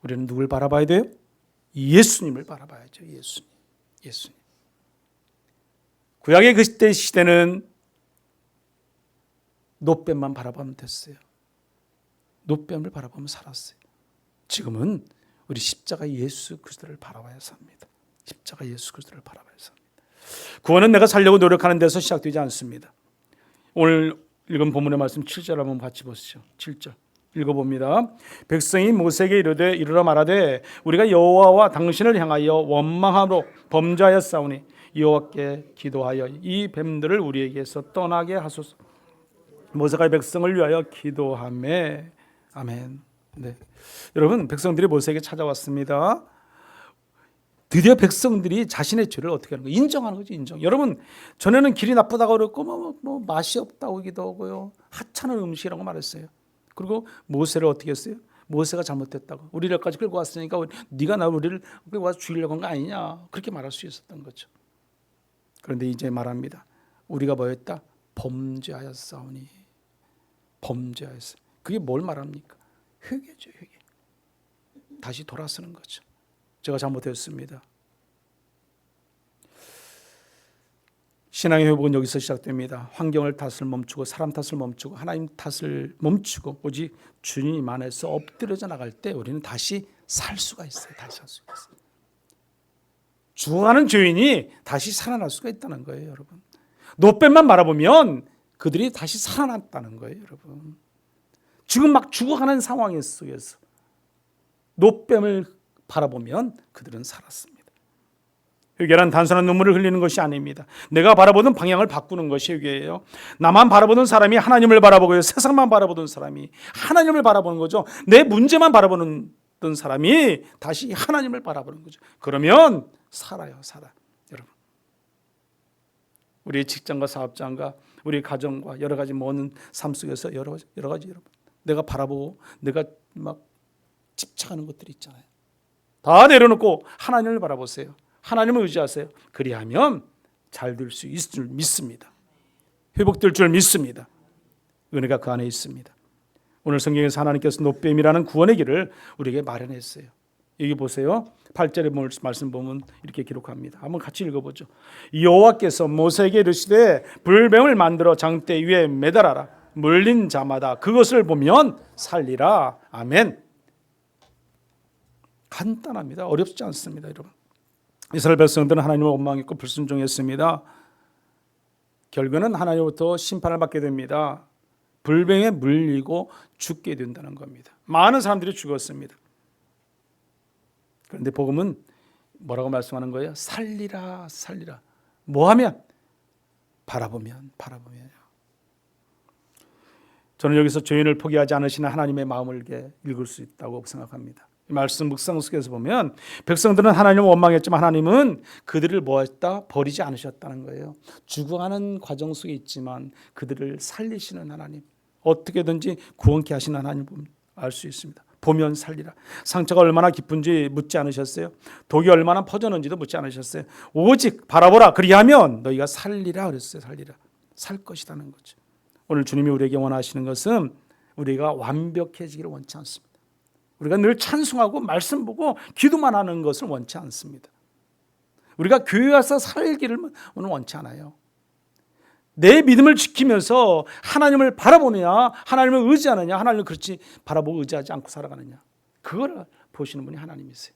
우리는 누굴 바라봐야 돼요? 예수님을 바라봐야죠. 예수님. 구약의 그때 시대는 노뱀만 바라보면 됐어요. 노뱀을 바라보면 살았어요. 지금은 우리 십자가 예수 그리스도를 바라봐야 삽니다. 십자가 예수 그리스도를 바라봐야 삽니다. 구원은 내가 살려고 노력하는 데서 시작되지 않습니다. 오늘 읽은 본문의 말씀 7절 한번 같이 보시죠. 7절 읽어봅니다. 백성이 모세에게 이르러 말하되 우리가 여호와와 당신을 향하여 원망함으로 범죄하였사오니 여호와께 기도하여 이 뱀들을 우리에게서 떠나게 하소서. 모세가 백성을 위하여 기도하매. 아멘. 네. 여러분, 백성들이 모세에게 찾아왔습니다. 드디어 백성들이 자신의 죄를 어떻게 하는 거예요? 인정하는 거죠. 인정. 여러분, 전에는 길이 나쁘다고 그랬고 맛이 없다고 하기도 하고요, 하찮은 음식이라고 말했어요. 그리고 모세를 어떻게 했어요? 모세가 잘못됐다고, 우리를 여기까지 끌고 왔으니까 네가 우리를 끌고 와서 죽이려고 한 거 아니냐, 그렇게 말할 수 있었던 거죠. 그런데 이제 말합니다. 우리가 뭐였다? 범죄하였사오니. 범죄하였어. 그게 뭘 말합니까? 회개죠. 회개. 다시 돌아서는 거죠. 제가 잘못했습니다. 신앙의 회복은 여기서 시작됩니다. 환경을 탓을 멈추고 사람 탓을 멈추고 하나님 탓을 멈추고 오직 주님 안에서 엎드려져 나갈 때 우리는 다시 살 수가 있어요. 다시 살 수가 있어요. 죽어가는 죄인이 다시 살아날 수가 있다는 거예요, 여러분. 노뱀만 바라보면 그들이 다시 살아났다는 거예요, 여러분. 지금 막 죽어가는 상황 속에서 노뱀을 바라보면 그들은 살았습니다. 회개란 단순한 눈물을 흘리는 것이 아닙니다. 내가 바라보는 방향을 바꾸는 것이 회개예요. 나만 바라보는 사람이 하나님을 바라보고요, 세상만 바라보던 사람이 하나님을 바라보는 거죠. 내 문제만 바라보는 사람이 다시 하나님을 바라보는 거죠. 그러면 살아요. 여러분, 우리의 직장과 사업장과 우리 가정과 여러 가지 모든 삶 속에서 여러 가지 여러분, 내가 바라보고 내가 막 집착하는 것들이 있잖아요. 다 내려놓고 하나님을 바라보세요. 하나님을 의지하세요. 그리하면 잘 될 수 있을 줄 믿습니다. 회복될 줄 믿습니다. 은혜가 그 안에 있습니다. 오늘 성경에서 하나님께서 노뱀이라는 구원의 길을 우리에게 마련했어요. 여기 보세요. 8절의 말씀 보면 이렇게 기록합니다. 한번 같이 읽어보죠. 여호와께서 모세에게 이르시되 불뱀을 만들어 장대 위에 매달아라. 물린 자마다 그것을 보면 살리라. 아멘. 간단합니다. 어렵지 않습니다, 여러분. 이스라엘 백성들은 하나님을 원망했고 불순종했습니다. 결국에는 하나님으로부터 심판을 받게 됩니다. 불뱀에 물리고 죽게 된다는 겁니다. 많은 사람들이 죽었습니다. 그런데 복음은 뭐라고 말씀하는 거예요? 살리라. 뭐 하면? 바라보면. 저는 여기서 죄인을 포기하지 않으시는 하나님의 마음을 읽을 수 있다고 생각합니다. 이 말씀 묵상 속에서 보면 백성들은 하나님을 원망했지만 하나님은 그들을 뭐했다? 버리지 않으셨다는 거예요. 죽어가는 과정 속에 있지만 그들을 살리시는 하나님, 어떻게든지 구원케 하시는 하나님 알 수 있습니다. 보면 살리라. 상처가 얼마나 깊은지 묻지 않으셨어요? 독이 얼마나 퍼졌는지도 묻지 않으셨어요? 오직 바라보라. 그리하면 너희가 살리라 그랬어요. 살 것이라는 거죠. 오늘 주님이 우리에게 원하시는 것은 우리가 완벽해지기를 원치 않습니다. 우리가 늘 찬송하고 말씀 보고 기도만 하는 것을 원치 않습니다. 우리가 교회 와서 살기를 오늘 원치 않아요. 내 믿음을 지키면서 하나님을 바라보느냐, 하나님을 의지하느냐, 하나님을 그렇지 바라보고 의지하지 않고 살아가느냐, 그걸 보시는 분이 하나님이세요.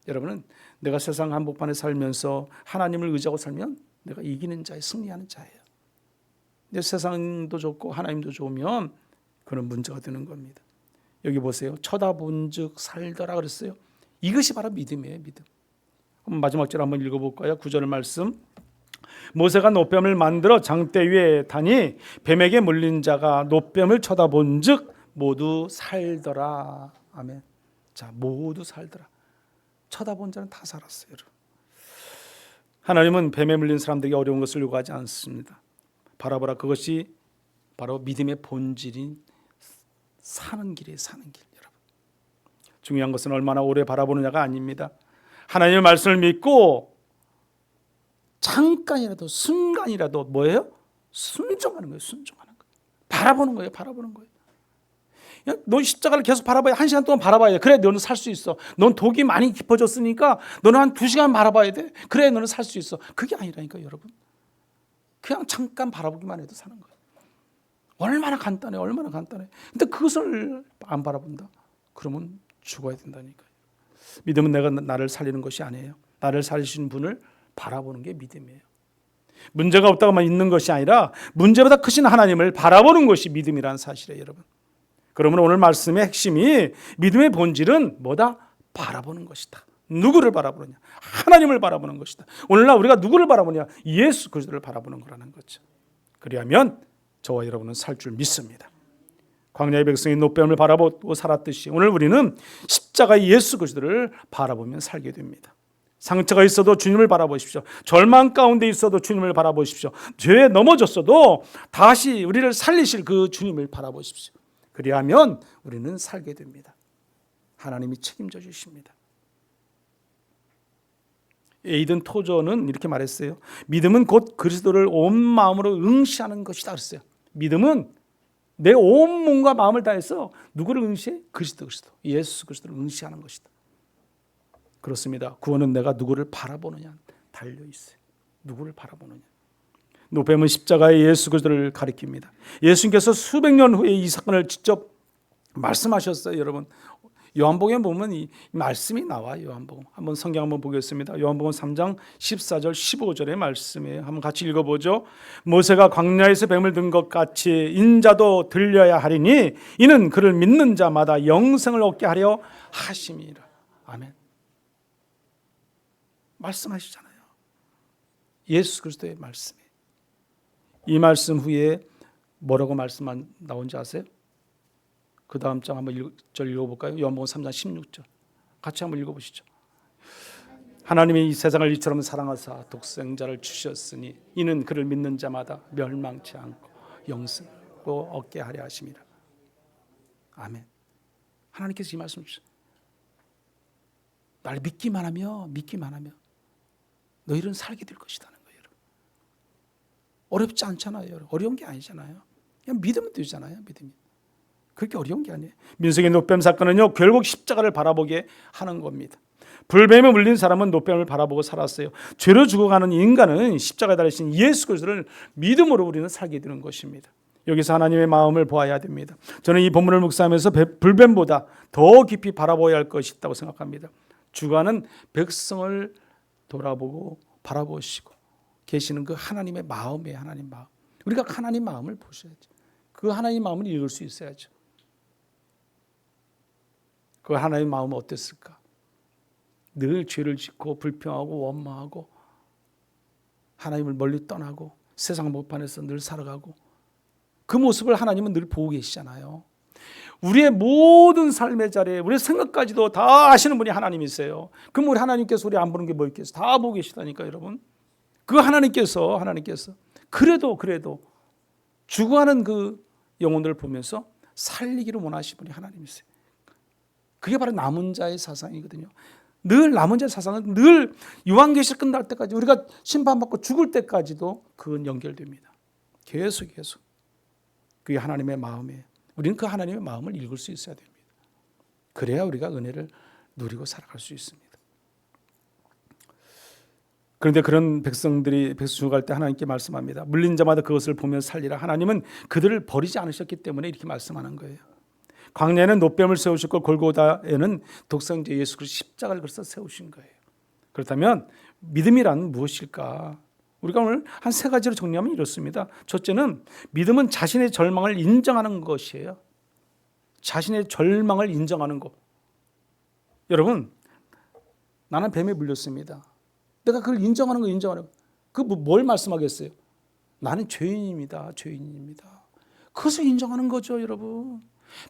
여러분은 내가 세상 한복판에 살면서 하나님을 의지하고 살면 내가 이기는 자에 승리하는 자예요. 근데 세상도 좋고 하나님도 좋으면 그런 문제가 되는 겁니다. 여기 보세요. 쳐다본 즉 살더라 그랬어요. 이것이 바로 믿음이에요. 믿음. 마지막 절 한번 읽어볼까요? 9절 말씀. 모세가 노뱀을 만들어 장대 위에 다니 뱀에게 물린 자가 노뱀을 쳐다본 즉 모두 살더라. 아멘. 자, 모두 살더라. 쳐다본 자는 다 살았어요. 하나님은 뱀에 물린 사람들에게 어려운 것을 요구하지 않습니다. 바라보라. 그것이 바로 믿음의 본질인 사는 길이에요. 사는 길. 여러분, 중요한 것은 얼마나 오래 바라보느냐가 아닙니다. 하나님의 말씀을 믿고 잠깐이라도 순간이라도 뭐예요? 순종하는 거예요. 순종하는 거예요. 바라보는 거예요. 바라보는 거예요. 너 십자가를 계속 바라봐야 1시간 동안 바라봐야 돼. 그래 너는 살 수 있어. 넌 독이 많이 깊어졌으니까 너는 한 2시간 바라봐야 돼. 그래 너는 살 수 있어. 그게 아니라니까요, 여러분. 그냥 잠깐 바라보기만 해도 사는 거예요. 얼마나 간단해. 얼마나 간단해. 근데 그것을 안 바라본다. 그러면 죽어야 된다니까요. 믿음은 내가 나를 살리는 것이 아니에요. 나를 살리시는 분을 바라보는 게 믿음이에요. 문제가 없다고만 있는 것이 아니라 문제보다 크신 하나님을 바라보는 것이 믿음이라는 사실이에요, 여러분. 그러면 오늘 말씀의 핵심이 믿음의 본질은 뭐다? 바라보는 것이다. 누구를 바라보느냐? 하나님을 바라보는 것이다. 오늘날 우리가 누구를 바라보냐? 예수 그리스도를 바라보는 거라는 거죠. 그리하면 저와 여러분은 살 줄 믿습니다. 광야의 백성이 노뱀을 바라보고 살았듯이 오늘 우리는 십자가의 예수 그리스도를 바라보면 살게 됩니다. 상처가 있어도 주님을 바라보십시오. 절망 가운데 있어도 주님을 바라보십시오. 죄에 넘어졌어도 다시 우리를 살리실 그 주님을 바라보십시오. 그리하면 우리는 살게 됩니다. 하나님이 책임져 주십니다. 에이든 토저는 이렇게 말했어요. 믿음은 곧 그리스도를 온 마음으로 응시하는 것이다 그랬어요. 믿음은 내 온 몸과 마음을 다해서 누구를 응시해? 그리스도 예수 그리스도를 응시하는 것이다. 그렇습니다. 구원은 내가 누구를 바라보느냐 달려 있어요. 누구를 바라보느냐. 노뱀은 십자가의 예수 그리스도를 가리킵니다. 예수님께서 수백 년 후에 이 사건을 직접 말씀하셨어요. 여러분, 요한복음에 보면 이 말씀이 나와요. 요한복음. 한번 성경 한번 보겠습니다. 요한복음 3장 14절 15절의 말씀이에요. 한번 같이 읽어보죠. 모세가 광야에서 뱀을 든 것 같이 인자도 들려야 하리니 이는 그를 믿는 자마다 영생을 얻게 하려 하심이라. 아멘. 말씀하시잖아요. 예수 그리스도의 말씀이. 이 말씀 후에 뭐라고 말씀만 나온지 아세요? 그 다음 장 한번 읽어볼까요? 요한복음 3장 16절 같이 한번 읽어보시죠. 하나님이 이 세상을 이처럼 사랑하사 독생자를 주셨으니 이는 그를 믿는 자마다 멸망치 않고 영생을 얻게 하려 하심이라. 아멘. 하나님께서 이 말씀을 주셨어요. 날 믿기만 하면 너희는 살게 될 것이라는 거예요. 여러분. 어렵지 않잖아요. 여러분. 어려운 게 아니잖아요. 그냥 믿으면 되잖아요. 믿으면. 그렇게 어려운 게 아니에요. 민수기 노뱀 사건은요, 결국 십자가를 바라보게 하는 겁니다. 불뱀에 물린 사람은 노뱀을 바라보고 살았어요. 죄로 죽어가는 인간은 십자가에 달리신 예수 그리스도를 믿음으로 우리는 살게 되는 것입니다. 여기서 하나님의 마음을 보아야 됩니다. 저는 이 본문을 묵상하면서 불뱀보다 더 깊이 바라보아야 할 것이 있다고 생각합니다. 주관은 백성을 돌아보고 바라보시고 계시는 그 하나님의 마음이에요. 하나님 마음. 우리가 하나님 마음을 보셔야죠. 그 하나님 마음을 읽을 수 있어야죠. 그 하나님의 마음은 어땠을까? 늘 죄를 짓고 불평하고 원망하고 하나님을 멀리 떠나고 세상 목판에서 늘 살아가고 그 모습을 하나님은 늘 보고 계시잖아요. 우리의 모든 삶의 자리에 우리의 생각까지도 다 아시는 분이 하나님이세요. 그럼 우리 하나님께서 우리 안 보는 게 뭐 있겠어요? 다 보고 계시다니까 여러분. 그 하나님께서 그래도 죽어가는 그 영혼들을 보면서 살리기를 원하시는 분이 하나님이세요. 그게 바로 남은 자의 사상이거든요. 늘 남은 자의 사상은 늘 요한계시록 끝날 때까지 우리가 심판받고 죽을 때까지도 그건 연결됩니다. 계속. 그게 하나님의 마음이에요. 우리는 그 하나님의 마음을 읽을 수 있어야 됩니다. 그래야 우리가 은혜를 누리고 살아갈 수 있습니다. 그런데 그런 백성들이 죽어갈 때 하나님께 말씀합니다. 물린 자마다 그것을 보며 살리라. 하나님은 그들을 버리지 않으셨기 때문에 이렇게 말씀하는 거예요. 광야에는 놋뱀을 세우셨고 골고다에는 독생자 예수 그리스도 십자가를 그래서 세우신 거예요. 그렇다면 믿음이란 무엇일까? 우리가 오늘 한 세 가지로 정리하면 이렇습니다. 첫째는 믿음은 자신의 절망을 인정하는 것이에요. 자신의 절망을 인정하는 것. 여러분, 나는 뱀에 물렸습니다. 내가 그걸 인정하는 거. 그 뭘 말씀하겠어요? 나는 죄인입니다. 그것을 인정하는 거죠, 여러분.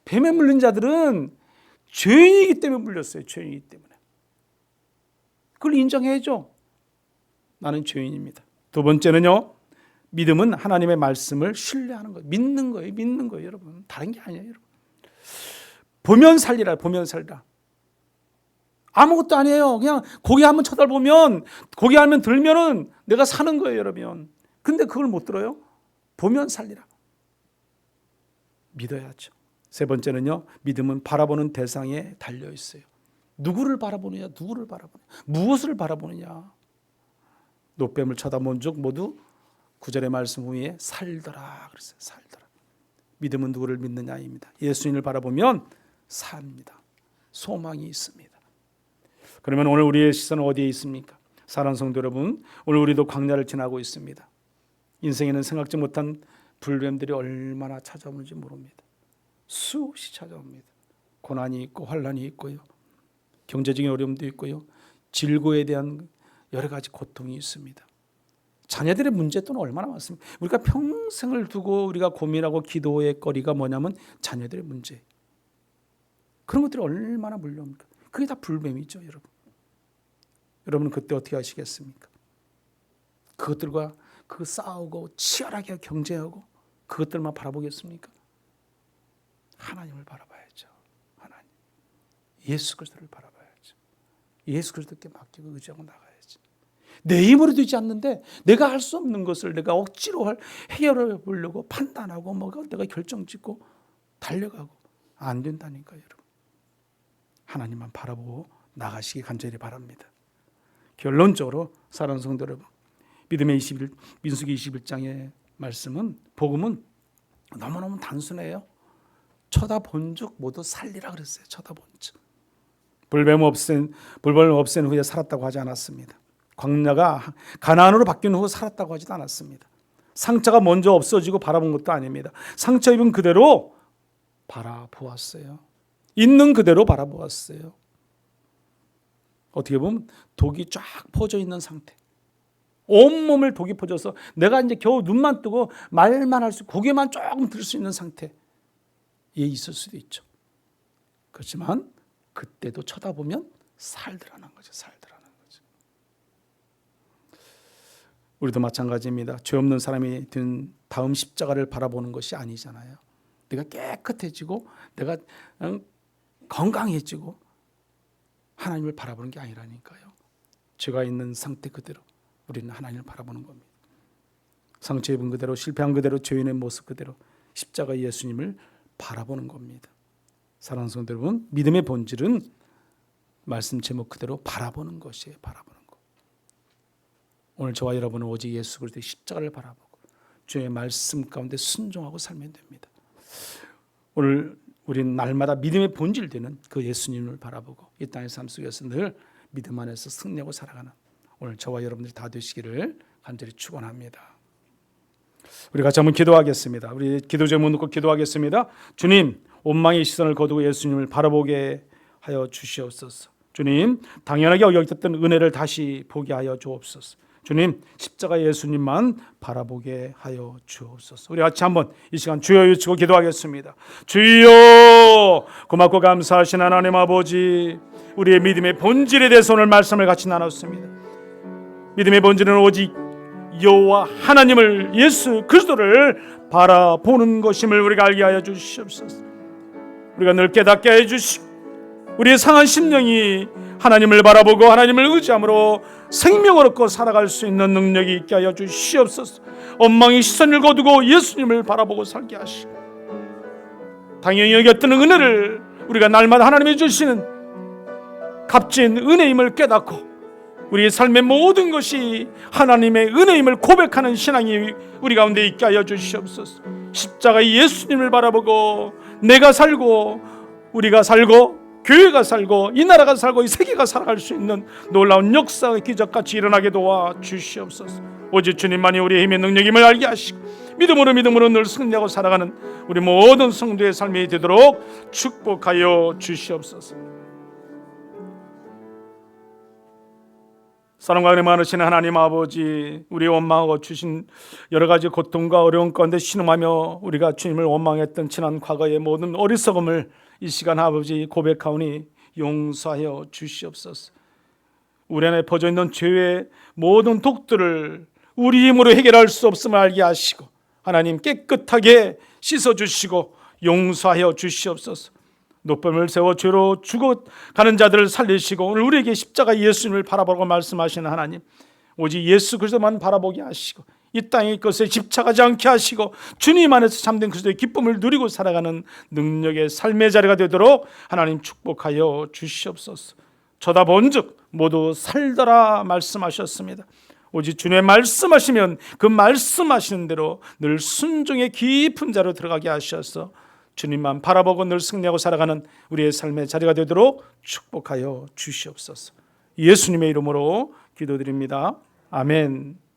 뱀에 물린 자들은 죄인이기 때문에 물렸어요. 죄인이기 때문에. 그걸 인정해야죠. 나는 죄인입니다. 두 번째는요, 믿음은 하나님의 말씀을 신뢰하는 거예요. 믿는 거예요, 여러분. 다른 게 아니에요, 여러분. 보면 살리라. 아무것도 아니에요. 그냥 고개 한번 쳐다보면, 고개 한번 들면은 내가 사는 거예요, 여러분. 근데 그걸 못 들어요? 보면 살리라. 믿어야죠. 세 번째는요, 믿음은 바라보는 대상에 달려 있어요. 누구를 바라보느냐, 무엇을 바라보느냐. 놋뱀을 쳐다본 적 모두 9절의 말씀 후에 살더라 그랬어요. 살더라. 믿음은 누구를 믿느냐입니다. 예수님을 바라보면 삽니다. 소망이 있습니다. 그러면 오늘 우리의 시선은 어디에 있습니까? 사랑하는 성도 여러분, 오늘 우리도 광야를 지나고 있습니다. 인생에는 생각지 못한 불뱀들이 얼마나 찾아오는지 모릅니다. 수없이 찾아옵니다. 고난이 있고 환난이 있고요. 경제적인 어려움도 있고요. 질고에 대한 여러 가지 고통이 있습니다. 자녀들의 문제 또는 얼마나 많습니까? 우리가 평생을 두고 우리가 고민하고 기도의 거리가 뭐냐면 자녀들의 문제. 그런 것들이 얼마나 물려옵니까? 그게 다 불뱀이죠, 여러분. 여러분은 그때 어떻게 하시겠습니까? 그것들과 싸우고 치열하게 경쟁하고 그것들만 바라보겠습니까? 하나님을 바라봐야죠. 하나님. 예수 그리스도를 바라봐야죠. 예수 그리스도께 맡기고 의지하고 나가야지. 내 힘으로 되지 않는데 내가 할 수 없는 것을 내가 억지로 해결해 보려고 판단하고 내가 결정짓고 달려가고 안 된다니까요, 여러분. 하나님만 바라보고 나가시기 간절히 바랍니다. 결론적으로 사랑하는 성도 여러분, 민수기 21장의 말씀은, 복음은 너무너무 단순해요. 쳐다본 적 모두 살리라 그랬어요. 쳐다본 적. 불뱀을 없앤 후에 살았다고 하지 않았습니다. 광야가 가나안으로 바뀐 후 살았다고 하지도 않았습니다. 상처가 먼저 없어지고 바라본 것도 아닙니다. 상처 입은 그대로 바라보았어요. 있는 그대로 바라보았어요. 어떻게 보면 독이 쫙 퍼져 있는 상태. 온몸을 독이 퍼져서 내가 이제 겨우 눈만 뜨고 말만 할 수, 고개만 조금 들 수 있는 상태에 있을 수도 있죠. 그렇지만 그때도 쳐다보면 살더라는 거죠. 우리도 마찬가지입니다. 죄 없는 사람이 든 다음 십자가를 바라보는 것이 아니잖아요. 내가 깨끗해지고 내가 건강해지고 하나님을 바라보는 게 아니라니까요. 죄가 있는 상태 그대로 우리는 하나님을 바라보는 겁니다. 상처 입은 그대로, 실패한 그대로, 죄인의 모습 그대로 십자가 예수님을 바라보는 겁니다. 사랑하는 성도 여러분, 믿음의 본질은 말씀 제목 그대로 바라보는 것이에요. 바라보는 것. 오늘 저와 여러분은 오직 예수 그리스도의 십자가를 바라보고 주의 말씀 가운데 순종하고 살면 됩니다. 오늘 우리는 날마다 믿음의 본질되는 그 예수님을 바라보고 이 땅의 삶 속에서 늘 믿음 안에서 승리하고 살아가는 오늘 저와 여러분들이 다 되시기를 간절히 축원합니다. 우리 같이 한번 기도하겠습니다. 우리 기도 제목 놓고 기도하겠습니다. 주님, 원망의 시선을 거두고 예수님을 바라보게 하여 주시옵소서. 주님, 당연하게 여겼던 은혜를 다시 보게 하여 주옵소서. 주님, 십자가 예수님만 바라보게 하여 주옵소서. 우리 같이 한번 이 시간 주여 외치고 기도하겠습니다. 주여, 고맙고 감사하신 하나님 아버지, 우리의 믿음의 본질에 대해서 오늘 말씀을 같이 나눴습니다. 믿음의 본질은 오직 여호와 하나님을, 예수 그리스도를 바라보는 것임을 우리가 알게 하여 주시옵소서. 우리가 늘 깨닫게 해 주시고 우리의 상한 심령이 하나님을 바라보고 하나님을 의지함으로 생명을 얻고 살아갈 수 있는 능력이 있게 하여 주시옵소서. 엉망의 시선을 거두고 예수님을 바라보고 살게 하시고, 당연히 여겼던 은혜를 우리가 날마다 하나님이 주시는 값진 은혜임을 깨닫고 우리의 삶의 모든 것이 하나님의 은혜임을 고백하는 신앙이 우리 가운데 있게 하여 주시옵소서. 십자가의 예수님을 바라보고 내가 살고 우리가 살고 교회가 살고 이 나라가 살고 이 세계가 살아갈 수 있는 놀라운 역사의 기적같이 일어나게 도와 주시옵소서. 오직 주님만이 우리의 힘의 능력임을 알게 하시고 믿음으로 늘 승리하고 살아가는 우리 모든 성도의 삶이 되도록 축복하여 주시옵소서. 사랑과 은혜 많으신 하나님 아버지, 우리 원망하고 주신 여러 가지 고통과 어려움 가운데 신음하며 우리가 주님을 원망했던 지난 과거의 모든 어리석음을 이 시간 아버지 고백하오니 용서하여 주시옵소서. 우리 안에 퍼져 있는 죄의 모든 독들을 우리 힘으로 해결할 수 없음을 알게 하시고 하나님 깨끗하게 씻어주시고 용서하여 주시옵소서. 노뱀을 세워 죄로 죽어가는 자들을 살리시고 오늘 우리에게 십자가 예수님을 바라보고 말씀하시는 하나님, 오직 예수 그리스도만 바라보게 하시고 이 땅의 것에 집착하지 않게 하시고 주님 안에서 참된 그리스도의 기쁨을 누리고 살아가는 능력의 삶의 자리가 되도록 하나님 축복하여 주시옵소서. 쳐다본즉 모두 살더라 말씀하셨습니다. 오직 주님의 말씀하시면 그 말씀하시는 대로 늘 순종의 깊은 자로 들어가게 하셔서 주님만 바라보고 늘 승리하고 살아가는 우리의 삶의 자리가 되도록 축복하여 주시옵소서. 예수님의 이름으로 기도드립니다. 아멘.